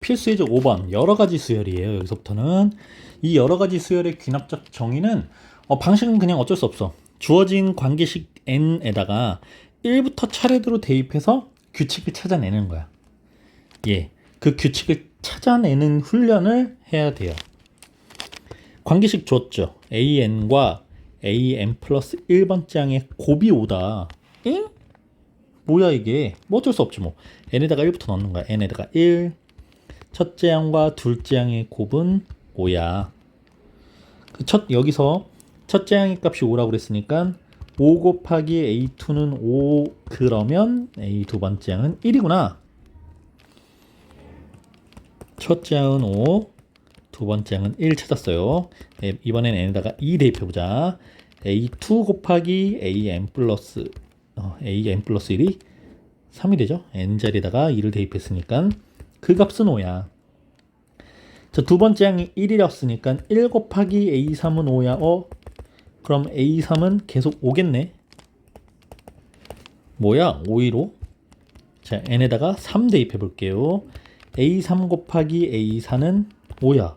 필수 예제 5번 여러가지 수열이에요. 여기서부터는 이 여러가지 수열의 귀납적 정의는 방식은 그냥 어쩔 수 없어. 주어진 관계식 n에다가 1부터 차례대로 대입해서 규칙을 찾아내는 거야. 예, 그 규칙을 찾아내는 훈련을 해야 돼요. 관계식 줬죠. an과 an 플러스 1번째 항의 곱이 오다. 응? 뭐야 이게? 뭐 어쩔 수 없지 뭐. n에다가 1부터 넣는 거야. n에다가 1. 첫째 항과 둘째 항의 곱은 5야. 여기서 첫째 항의 값이 5라고 그랬으니까 5 곱하기 a2는 5 그러면 a 두 번째 항은 1이구나. 첫째 항은 5, 두 번째 항은 1 찾았어요. 이번엔 n에다가 2 대입해보자. a2 곱하기 an 플러스 1이 3이 되죠. n자리에다가 2를 대입했으니까 그 값은 5야. 자, 두 번째 항이 1이었으니까 1 곱하기 a3은 5야. 그럼 a3은 계속 5겠네. 뭐야? 5위로. 자, n에다가 3 대입해 볼게요. a3 곱하기 a4는 5야.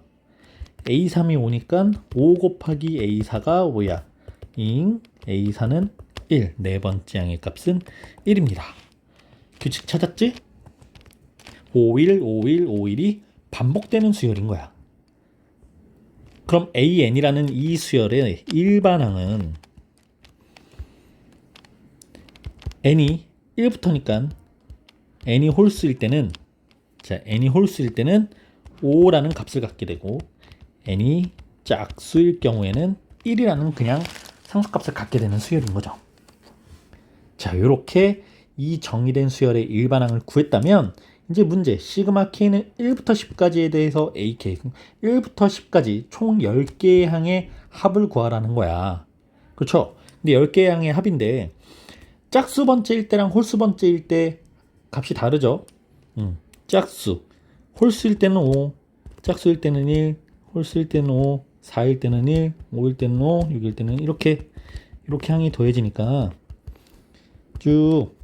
a3이 5니까 5 곱하기 a4가 5야. a4는 1. 네 번째 항의 값은 1입니다. 규칙 찾았지? 5일, 5일, 5일이 반복되는 수열인 거야. 그럼 an이라는 이 수열의 일반항은 n이 1부터니까 n이 홀수일 때는 n이 홀수일 때는 5라는 값을 갖게 되고 n이 짝수일 경우에는 1이라는 그냥 상수값을 갖게 되는 수열인 거죠. 자, 이렇게 이 정의된 수열의 일반항을 구했다면 이제 문제 시그마 k는 1부터 10까지에 대해서 ak 1부터 10까지 총 10개의 항의 합을 구하라는 거야. 그렇죠? 근데 10개의 항의 합인데 짝수 번째일 때랑 홀수 번째일 때 값이 다르죠. 짝수 홀수일 때는 5, 짝수일 때는 1, 홀수일 때는 5, 4일 때는 1, 5일 때는 5, 6일 때는 이렇게 항이 더해지니까 쭉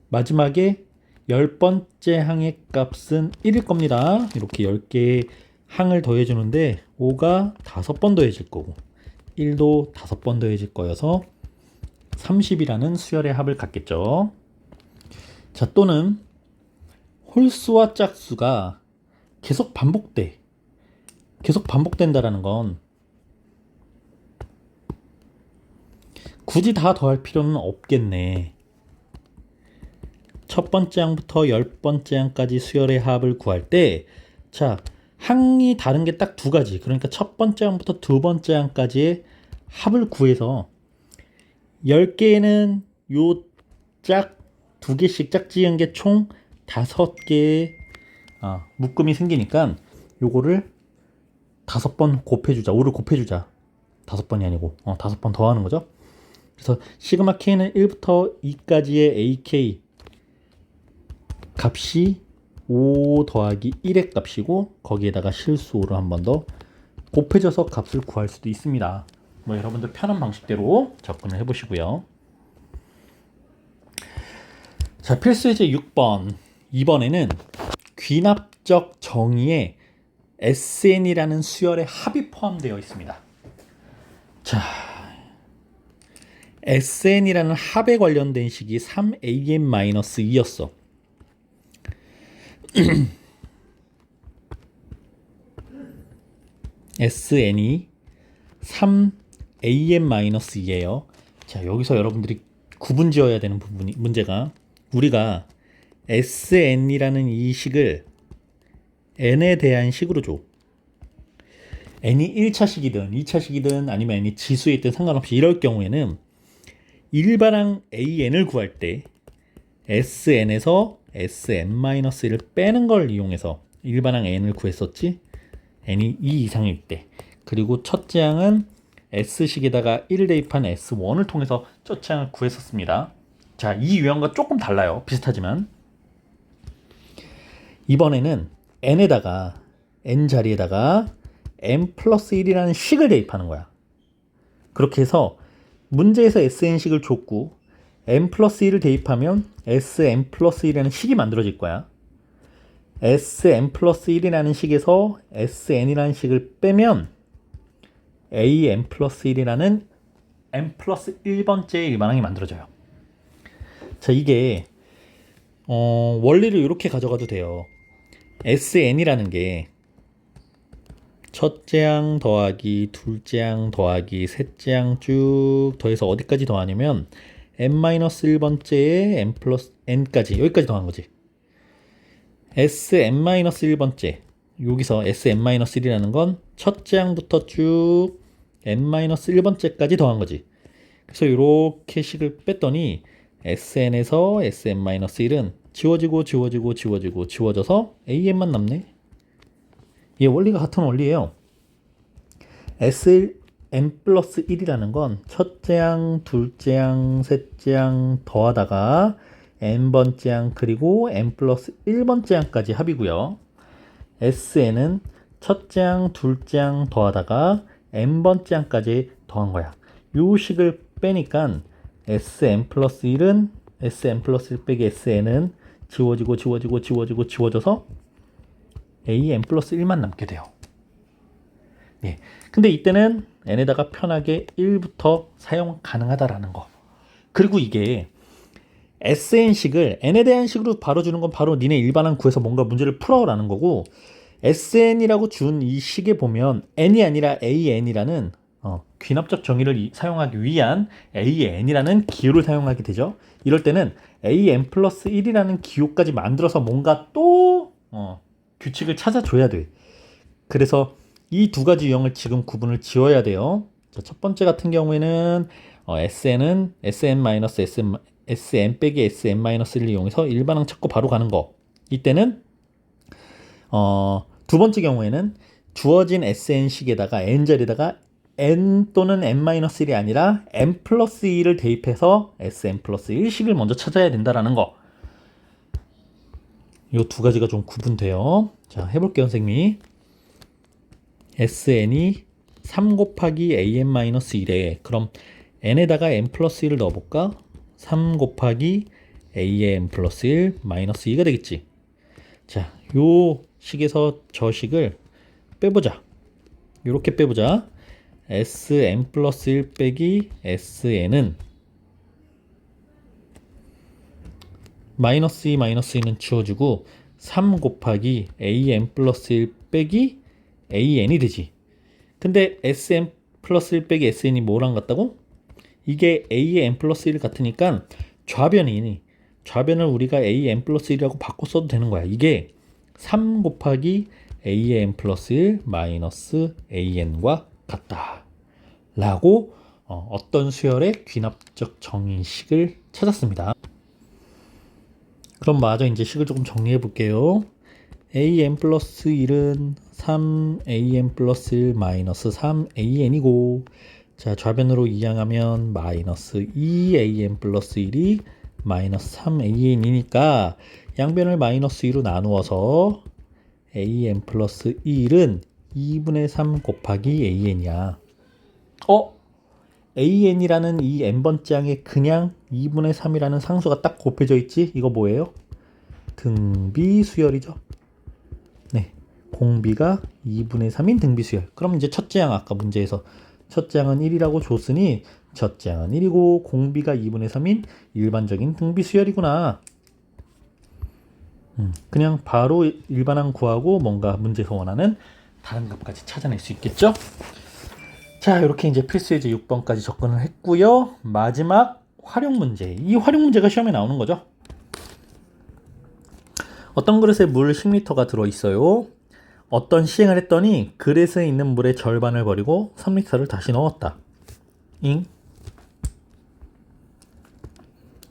마지막에 10번째 항의 값은 1일 겁니다. 이렇게 10개의 항을 더해주는데 5가 5번 더해질 거고 1도 5번 더해질 거여서 30이라는 수열의 합을 갖겠죠. 자, 또는 홀수와 짝수가 계속 반복된다라는 건 굳이 다 더할 필요는 없겠네. 첫 번째 항부터 10번째 항까지 수열의 합을 구할 때, 자, 항이 다른 게 딱 두 가지. 그러니까 첫 번째 항부터 두 번째 항까지의 합을 구해서 10개는 요 짝 두 개씩 짝지은 게 총 5개의 묶음이 생기니까 요거를 5번 곱해주자. 5를 곱해주자. 5번이 아니고 5번 더하는 거죠. 그래서 시그마 k는 1부터 2까지의 ak 값이 5 더하기 1의 값이고 거기에다가 실수 5를 한 번 더 곱해줘서 값을 구할 수도 있습니다. 뭐 여러분들 편한 방식대로 접근을 해보시고요. 자, 필수 예제 6번. 이번에는 귀납적 정의에 SN이라는 수열의 합이 포함되어 있습니다. 자, SN이라는 합에 관련된 식이 3an-2였어. SN이 3an-2예요. 자, 여기서 여러분들이 구분 지어야 되는 문제가 우리가 SN이라는 이 식을 n에 대한 식으로 줘. n이 1차식이든 2차식이든 아니면 n이 지수에 있든 상관없이 이럴 경우에는 일반항 an을 구할 때 sn에서 sn-1을 빼는 걸 이용해서 일반항 n을 구했었지. n이 2 이상일 때. 그리고 첫째 항은 s식에다가 1을 대입한 s1을 통해서 첫째 항을 구했었습니다. 자, 이 유형과 조금 달라요. 비슷하지만 이번에는 n에다가 n 자리에다가 n 플러스 1이라는 식을 대입하는 거야. 그렇게 해서 문제에서 sn식을 줬고 n 플러스 1을 대입하면 sn 플러스 1이라는 식이 만들어질 거야. Sn 플러스 1이라는 식에서 Sn이라는 식을 빼면 An 플러스 1이라는 n 플러스 1번째의 일반항이 만들어져요. 자, 이게 원리를 이렇게 가져가도 돼요. Sn이라는 게 첫째 항 더하기 둘째 항 더하기 셋째 항 쭉 더해서 어디까지 더하냐면 n-1번째에 n 플러스 n까지 여기까지 더한 거지. Sn-1번째 여기서 Sn-1이라는 건 첫째 항부터 쭉 n-1번째까지 더한 거지. 그래서 이렇게 식을 뺐더니 Sn에서 Sn-1은 지워져서 An만 남네. 이 원리가 같은 원리예요. Sn 플러스 1이라는 건 첫째 항, 둘째 항, 셋째 항 더하다가 n번째 항 그리고 n 플러스 1번째 항까지 합이고요. Sn은 첫째 항, 둘째 항 더하다가 n번째 항까지 더한 거야. 요 식을 빼니까 Sn 플러스 1은 Sn 플러스 1 빼기 Sn은 지워져서 An 플러스 1만 남게 돼요. 네. 근데 이때는 n에다가 편하게 1부터 사용 가능하다라는 거. 그리고 이게 SN식을 n에 대한 식으로 바로 주는 건 바로 니네 일반항 구해서 뭔가 문제를 풀어라는 거고, SN이라고 준 이 식에 보면 n이 아니라 AN이라는 귀납적 정의를 사용하기 위한 AN이라는 기호를 사용하게 되죠. 이럴 때는 AN 플러스 1이라는 기호까지 만들어서 뭔가 또 규칙을 찾아줘야 돼. 그래서 이 두 가지 유형을 지금 구분을 지어야 돼요. 자, 첫 번째 같은 경우에는 SN은 SN 빼기 SN-1을 이용해서 일반항 찾고 바로 가는 거. 이때는 두 번째 경우에는 주어진 SN식에다가 n자리에다가 n 또는 n-1이 아니라 n 플러스 2를 대입해서 Sn 플러스 1식을 먼저 찾아야 된다라는 거. 이 두 가지가 좀 구분돼요. 자, 해볼게요, 선생님이. Sn이 3 곱하기 an-1에 그럼 n에다가 n 플러스 1을 넣어볼까? 3 곱하기 an 플러스 1 마이너스 2가 되겠지. 자, 요 식에서 저 식을 빼보자. 요렇게 빼보자. Sn 플러스 1 빼기 Sn은 마이너스 2 마이너스 2는 지워지고 3 곱하기 an 플러스 1 빼기 an이 되지. 근데 Sn 플러스 1 빼기 Sn이 뭐랑 같다고? 이게 A의 n 플러스 1 같으니까 좌변을 우리가 An 플러스 1이라고 바꿔 써도 되는 거야. 이게 3 곱하기 A의 n 플러스 1 마이너스 An과 같다 라고 어떤 수열의 귀납적 정의식을 찾았습니다. 그럼 마저 이제 식을 조금 정리해 볼게요. an 플러스 1은 3an 플러스 1 마이너스 3an이고, 자, 좌변으로 이항하면 마이너스 2an 플러스 1이 마이너스 3an이니까 양변을 마이너스 2로 나누어서 an 플러스 1은 2분의 3 곱하기 an이야. an이라는 이 n번째 항에 그냥 2분의 3이라는 상수가 딱 곱해져 있지? 이거 뭐예요? 등비수열이죠. 네, 공비가 2분의 3인 등비수열. 그럼 이제 첫째 항 아까 문제에서 첫째 항은 1이라고 줬으니 첫째 항은 1이고 공비가 2분의 3인 일반적인 등비수열이구나. 그냥 바로 일반항 구하고 뭔가 문제에서 원하는 다른 값까지 찾아낼 수 있겠죠? 자, 이렇게 이제 필수예제 6번까지 접근을 했고요. 마지막 활용 문제. 이 활용 문제가 시험에 나오는 거죠. 어떤 그릇에 물 10리터가 들어있어요. 어떤 시행을 했더니 그릇에 있는 물의 절반을 버리고 3리터를 다시 넣었다.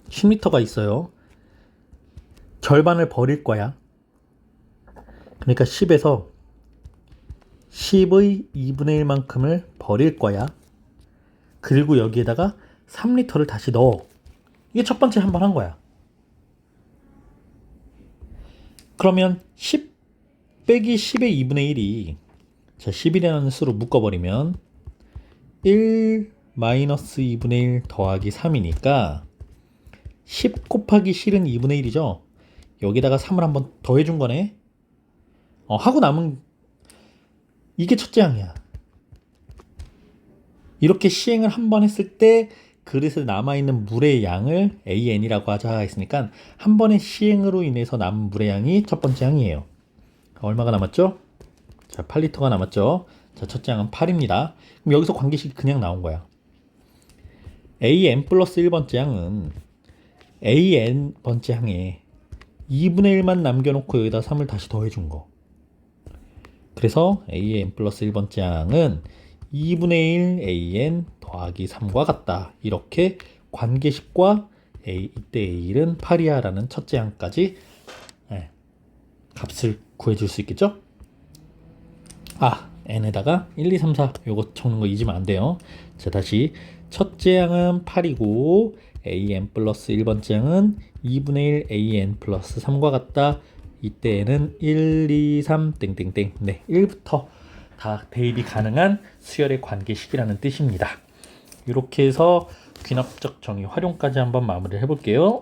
10리터가 있어요. 절반을 버릴 거야. 그러니까 10에서 10의 2분의 1만큼을 버릴 거야. 그리고 여기에다가 3리터를 다시 넣어. 이게 첫 번째 한 번 한 거야. 그러면 10 빼기 10의 2분의 1이, 자, 10이라는 수로 묶어버리면 1 마이너스 2분의 1 더하기 3이니까 10 곱하기 실은 2분의 1이죠. 여기다가 3을 한번 더해준 거네. 하고 남은 이게 첫째 항이야. 이렇게 시행을 한 번 했을 때 그릇에 남아있는 물의 양을 AN이라고 하자 했으니까 한 번의 시행으로 인해서 남은 물의 양이 첫 번째 항이에요. 얼마가 남았죠? 자, 8리터가 남았죠. 자, 첫째 항은 8입니다. 그럼 여기서 관계식이 그냥 나온 거야. AN 플러스 1번째 항은 AN 번째 항에 2분의 1만 남겨놓고 여기다 3을 다시 더해준 거. 그래서 AN 플러스 1번째 항은 2분의 1 AN 더하기 3과 같다. 이렇게 관계식과 이때 A1은 8이야 라는 첫째 항까지 값을 구해줄 수 있겠죠? n에다가 1, 2, 3, 4 요거 적는 거 잊으면 안 돼요. 자, 다시 첫째 항은 8이고 AN 플러스 1번째 항은 2분의 1 AN 플러스 3과 같다. 이때에는 1, 2, 3 땡땡땡. 네, 1부터 다 대입이 가능한 수열의 관계식이라는 뜻입니다. 이렇게 해서 귀납적 정의 활용까지 한번 마무리를 해볼게요.